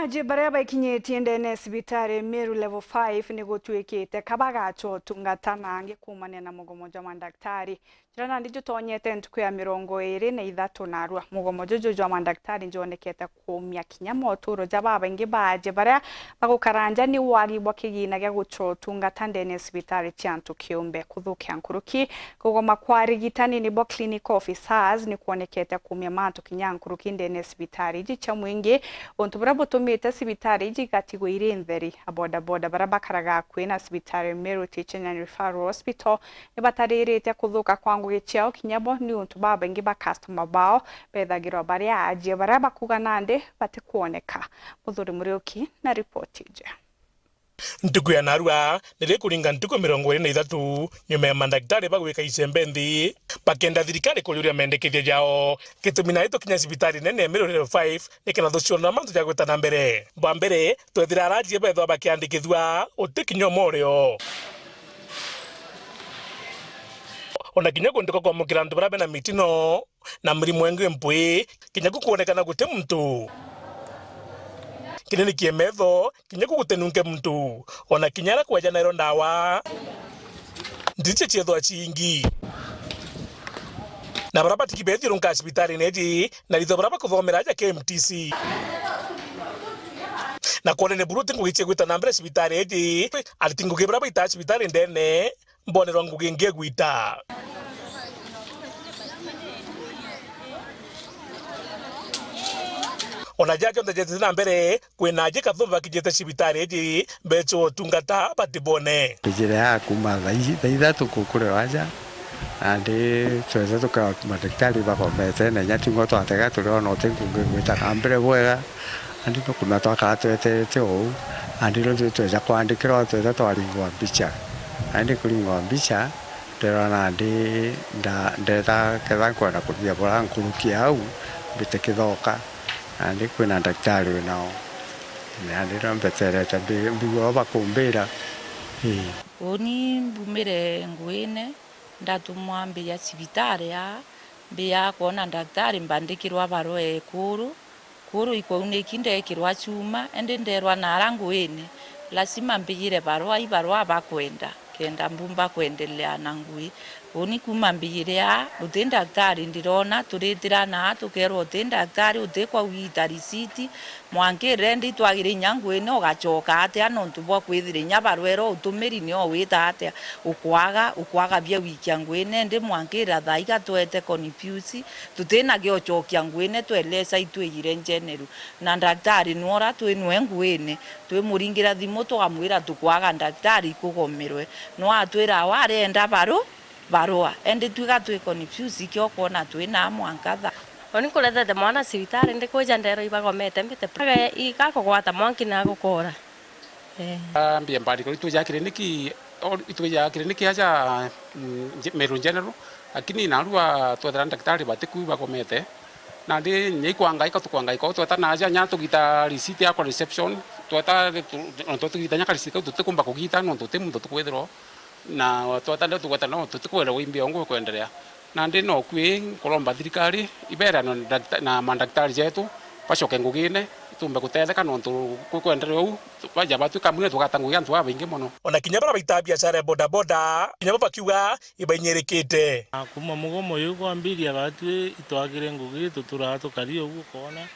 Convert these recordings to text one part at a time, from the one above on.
Aajie baria baikinyetie NDENE CIBITARI Meru level 5 ni gutwikite kabagacho UTUNGATA nange kumania na mugomo jwa mandaktari jirana ndijo tonyete NTUKU ya MIRONGO na arua mugomo jojo jwa mandaktari njonekete kumia kinyamo oturo jaba baingi baajie baria bagukaranja ni wari bwa kigina gya gucho UTUNGATA NDENE CIBITARI chantu KIUMBE kuthukia Nkûrûki kugoma kwarigitani ni bo clinical officers ni kuonekete kumia mantu kinya Nkûrûki NDENE CIBITARI jicha mwingi ontu bara tumite CIBITARI jigatigwo irintheri aboda bara bakaraga kwina CIBITARI Meru Teaching and Referral Hospital ni bataririte kuthuka kwa ngũgĩciao kinyabo ni untu babaingi ba customer bao bethagirwo bari Aajie bara bakuga nande batikuoneka muthuri Muriuki na report ije. NTUKU ya narua nire kuringa NTUKU 23 nyuma ya mandaktari bagwika icembe nthi bakenda thirikari kuria mendekithia jao gitumina ito kinya CIBITARI nene Meru level 5 nikena thucio na mantu ja gwita na mbere bwa mbere twethira Aajie betho bakiandikithwa utikinyo morio ona kinya kundiko kwa mukira ndu bara bena mitino na mrimo engi mpui kinya kuonekana gute muntu kinene kiemetho kinya kugutenunke muntu ona kinyara kwaja nairo ndawa ndiche chietho chingi na bara batiki bethiro nka CIBITARI neji na litho bara bakuthomera ja KMTC na kone ne buruti nguiche gwita na mbere CIBITARI eji alitingu gebra baita CIBITARI NDENE mbonero nguginge GWITA ona jake ndajete na mbere kwina Aajie kathumba kijete CIBITARI eji becho UTUNGATA batibone njira ya kuma thaithatu kukure waja andi twese tuka madaktari bakomete na nyatingo twatega turiona utingunge gwita na mbere bwega andi no kuna twakatwetete ou andi no twese kwandikira twese twaringwa mbica andi kuringwa mbica ndirona andi ndeta ketha kwenda kuthia bora Nkûrûki au mbite kithoka andi kwina daktari nao andi no mbeterete mbigwo bakumbira oni mbumire ngwine ndatumwa mbi ya CIBITARI ya mbi ya kuona daktari mbandikirwa barua kuru ikoune kindekirwa chuma ende nderwa nara ngwine lazima mbigire barua bakwenda kenda mbumba kuendelea na ngui oni kuma mbigire ya uti daktari ndirona turitira na tukerwo uti daktari utikwa wita risiti mwanke rendi twagire nyangwine ugachoka atia nontu bwa kwithire nya barwero utumiri ni o wita atia ukwaga bia wikia ngwine ndi mwankira thaiga twete confuse tutina giochokia ngwine twelesa itwigire njeneru na daktari nuora twinwe ngwine twimuringira thimu tugamwira tukwaga daktari kugomerwe no atwira warenda barua endi twiga twi confuse kio kona twina mwankatha oni kulethete mwana CIBITARI ndi kuja ndero ibagomete mbite paga ikakogwata mwanki na gukora ambia mbali ko tuja kliniki aja Meru general lakini narua twethera daktari batiku bagomete na ndi nyei Kwangaîka tweta na aja nya tugita receipt ya reception tweta tugita nya receipt tutikumba kugita no tutimu tukwethero na tweta ndo tugata no tutikwera wimbi ongo kuendelea na ndi no kwi kulomba thirikari ibera na mandaktari jetu bacoke ngugine tumbe gutetheka no kuendelea u baja batu kamune tugatanguya ntu abaingi muno ona kinya bara baita biashara boda kinya bakiuga ibanyerikite kuma mugomo yuko ambiria batu itwagire ngugi tutura tukari ugu kona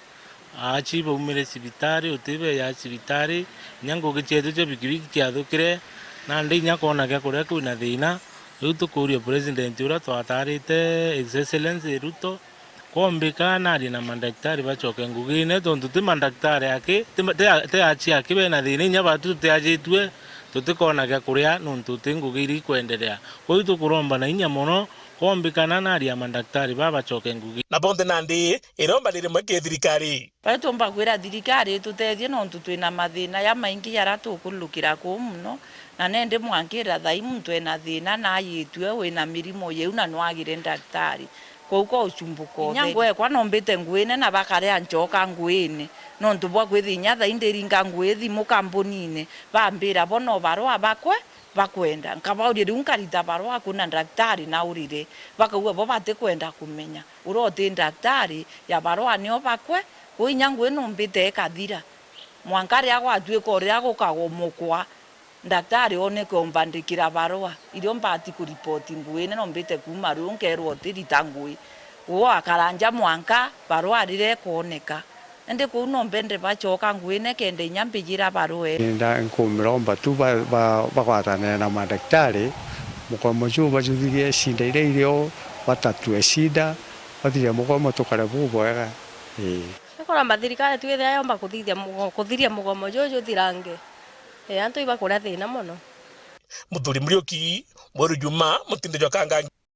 Aajie baumire CIBITARI utibe ya CIBITARI nyangugi chetu je bikibiki kiathukire na ndi nyakona gya kuria kwina thina riu tukuria president ura twatarite excellence Ruto kombika nari na mandaktari bacoke ngugine tondu ti mandaktari ake te Aajie ake bena thina nya batu te ajitwe tutikona gya kuria nontu ti ngugiri kuendelea koi tukuromba na inya muno kombikana nari ya mandaktari bacoke ngugi na bonde nandi iromba liri mweke thirikari batomba kwira thirikari tutethie nontu twina mathina ya maingi yara tukulukira ku muno na nende mwankira thai muntu ena thina na ayitwe wina mirimo yeu na nwagire daktari kouko uchumbuko nyangwe kwa nombete ngwine na bakare anjoka ngwine nontu bwa kwithinya thai ndiringa ngwithi mukambunine bambira bono barua bakwenda nkabaurie riu nkarita barua kuna daktari na urire bakauga bo batikwenda kumenya urote daktari ya barua nio bakwe kuinyangu eno mbite kathira mwankari agwatuika uria gukagomokwa daktari one kumbandikira barua irio mbati kuripoti nguine no mbite kuma riu nkerwo tirita ngui uo akaranja mwanka barua rire kuoneka ende ku no mbende bachoka nguine kende nyambijira barua nda nkumromba tu bagwatane na madaktari mugomo ju bajuthie shinda irio batatue shida bathire mugomo tukare bubwega Ekora mathirikari tu ethia yomba kuthiria mugomo jojo thirange antu iba kuria thina muno Muthuri Muriuki Mweru Juma mutinde jwa Kwangaîka